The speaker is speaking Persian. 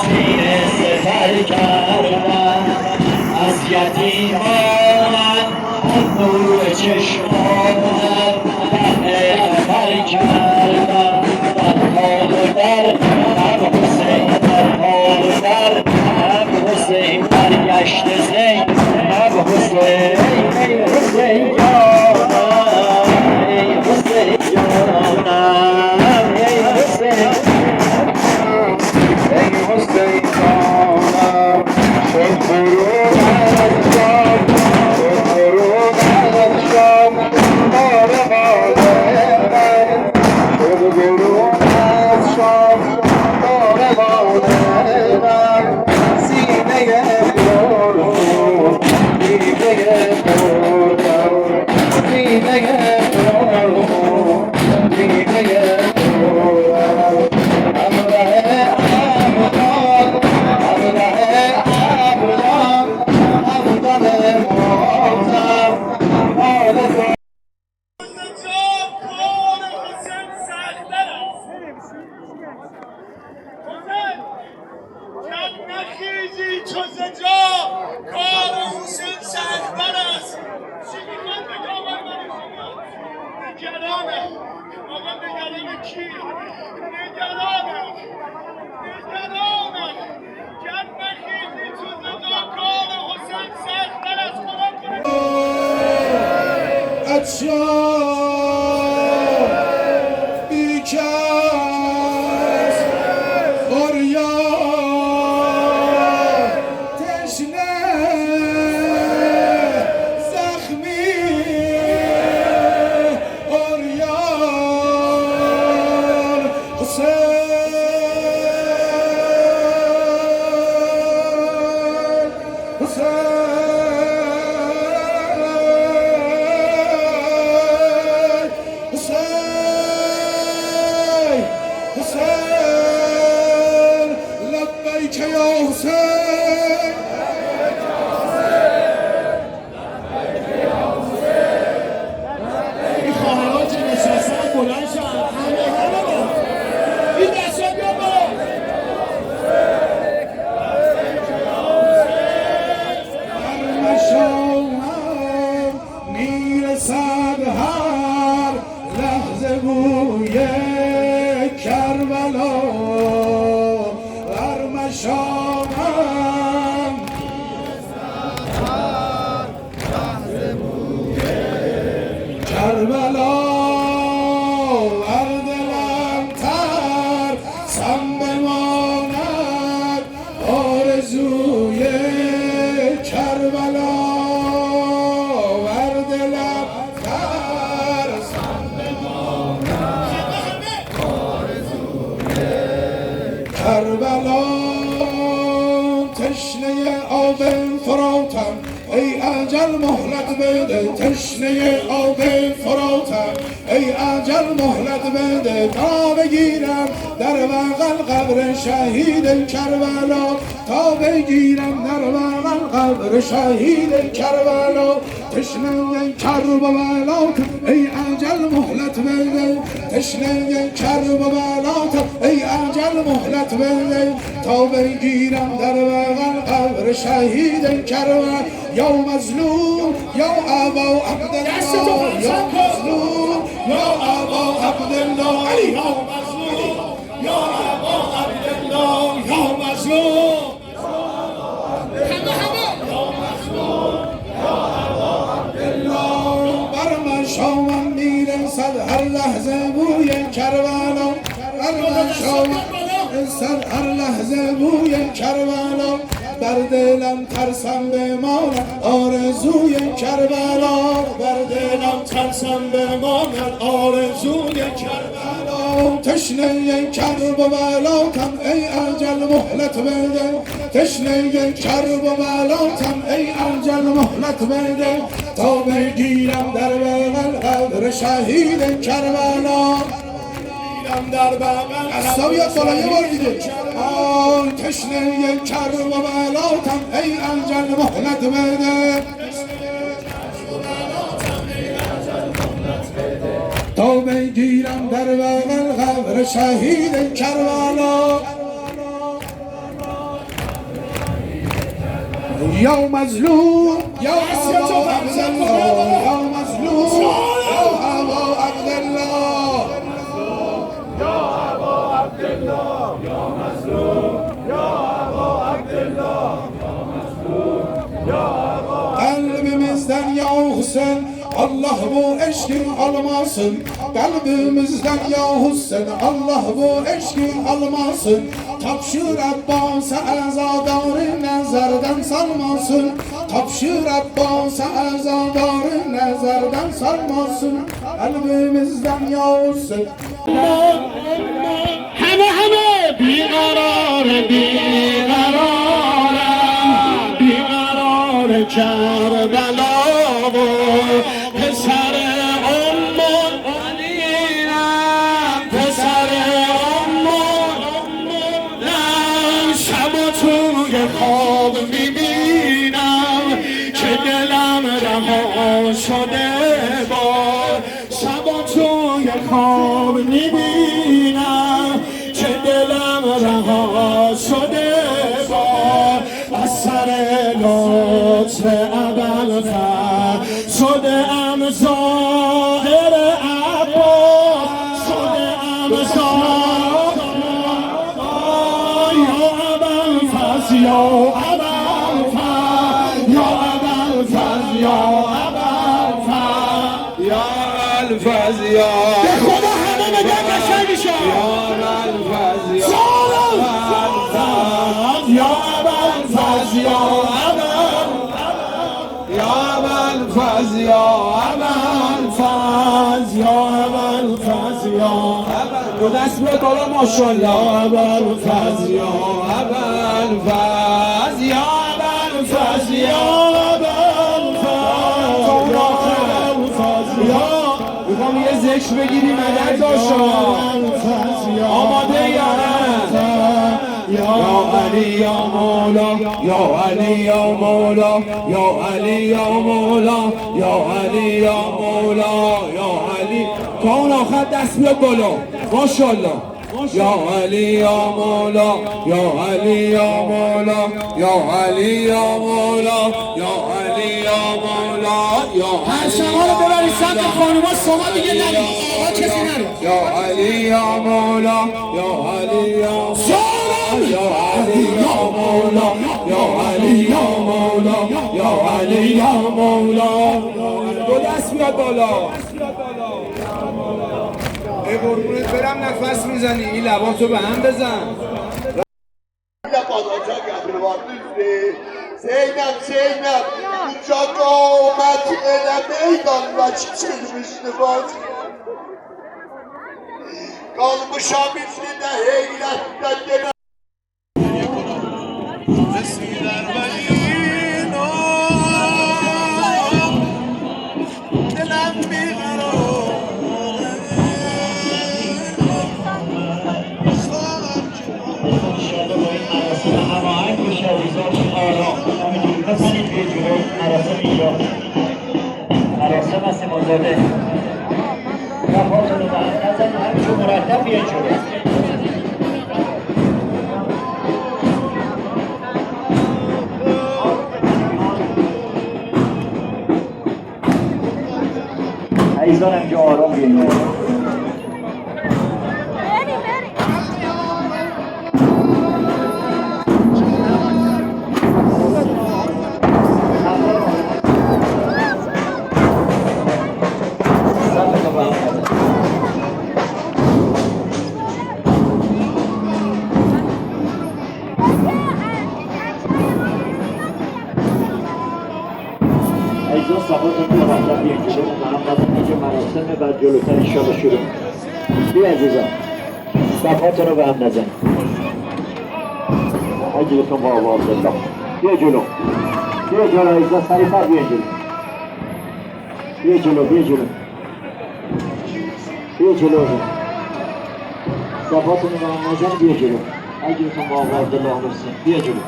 سینه سپر کردم از یتیمان، از نور چشمانم بهر خبر کردم. در حال و در هم حسین، در حال و در هم حسین، برگشت زین هم حسین. ای حسین جانم، ای حسین جانم، ای حسین، ای حسین جانم. شد فرود از شام، شد فرود از شام، بار غالب من. شد فرود از شام، بار غالب من. سینه پرخون، دیده پرخون، سینه پرخون، دیده پرخون. همراه عبدان، همراه عبدان، عبدان معظم، حال چو زجا کار حسین سخت‌تر است. چی میخواد بگه آقای من شما؟ نگرانم. آقا نگران کی؟ نگرانم، نگرانم. گر نخیزی چو زجا کار حسین سخت‌تر است. قرآن کنه بیکس فریاد کربلا تشنه آب فراتم، ای اجل مهلت بده. تشنه آب فراتم، ای اجل مهلت بده. تا بگیرم در بغل قبر شهید کربلا، تا بگیرم در بغل قبر شهید کربلا. تشنه کربلا ای اجل مهلت بده. تشنه کربلا ای اجل مهلت بده. تا بگیرم در بغل قبر شهید کربلا. یا مظلوم یا ابا عبدالله، یا مظلوم یا ابا عبدالله، یا مظلوم یا ابا عبدالله، یا مظلوم شامم میرسد هر لحظه بوی کربلا. بر شامم میرسد هر لحظه بوی کربلا. بر دلم ترسم بماند آرزوی کربلا. بر دلم ترسم بماند آرزوی کربلا. تشنه کربلاتم ای اجل مهلت بده. تشنه کربلاتم ای اجل مهلت بده. تا بگیرم در بغل قبر شهید کربلا. در بغل عصبیت بالا یه بار دیگه. تشنه کربلاتم ای اجل مهلت بده. تا بگیرم در بغل قبر شهید کربلا. یا مظلوم یا ابا عبدالله یا مظلوم یا ابا عبدالله یا ابا عبدالله یا مظلوم یا ابا عبدالله یا مظلوم یا ابا Kalbimizden ya Hüseyin Allah bu eşkin almasın. Kalbimizden ya Hüseyin Allah bu eşkin almasın. Tapşır Abbas'a azadarı nazardan salmasın. Tapşır Abbas'a azadarı nazardan salmasın. Kalbimizden ya Hüseyin همه بیقرار کربلا و پسر پسر شب توی خواب میبینم که دلم رها شده با شب توی خواب میبینم که دلم رها شده با اثر لطف ابوالفضل شده ام ظاهر عباس شده ام ظاهر یا ابوالفضل یا ابوالفضل یا ابوالفضل یا ابوالفضل یا الفضل یا به خدا همه بگن قشنگ شد یا الفضل یا یا ابوالفضل یا الفضل یا ابوالفضل یا ابوالفضل یا دو دست به بالا ماشاءالله ابوالفضل یا ابوالفضل یا ابوالفضل یا ابوالفضل یا میخوام یه ذکر بگیریم مدد داشت آماده یا نه یا علی یا مولا یا علی یا مولا یا علی یا مولا یا علی یا مولا یا علی تا اون آخر دست بیاد بالا ماشاءالله یا علی یا مولا یا علی یا مولا یا علی یا مولا یا علی یا مولا یا پرچم‌ها رو ببرید سمت خانوما شما دیگه نرید آقا کسی نرید یا علی یا مولا یا علی یا یا علی یا مولا یا علی یا مولا یا علی یا مولا دو دست بیاد بالا ای قربونت برم نفس میزنی این لباتو به هم بزن Zeynep uçak olmak ele meydanla çıkılmıştı bak. Kalmışam içinde heyretten gene. Resiler velin o dilen bir مراسم است مزاده رفاتون رو نزن همینشون مرتب بیان جلو عزیزان همینجا آرام بیان عزیزان صفاتون رو مرتب بیان جلو محمد اینجا مراسم بعد جلوتر انشاءالله شروع بیا عزیزان صفاتون رو به هم نزن عجلتون با آقا عبدالله بیا جلو بیا جلو عزیزان سریع‌تر بیا جلو بیا جلو بیا جلو بیا جلو صفاتون رو به هم نزن بیا جلو عجلتون با آقا عبدالله بیا جلو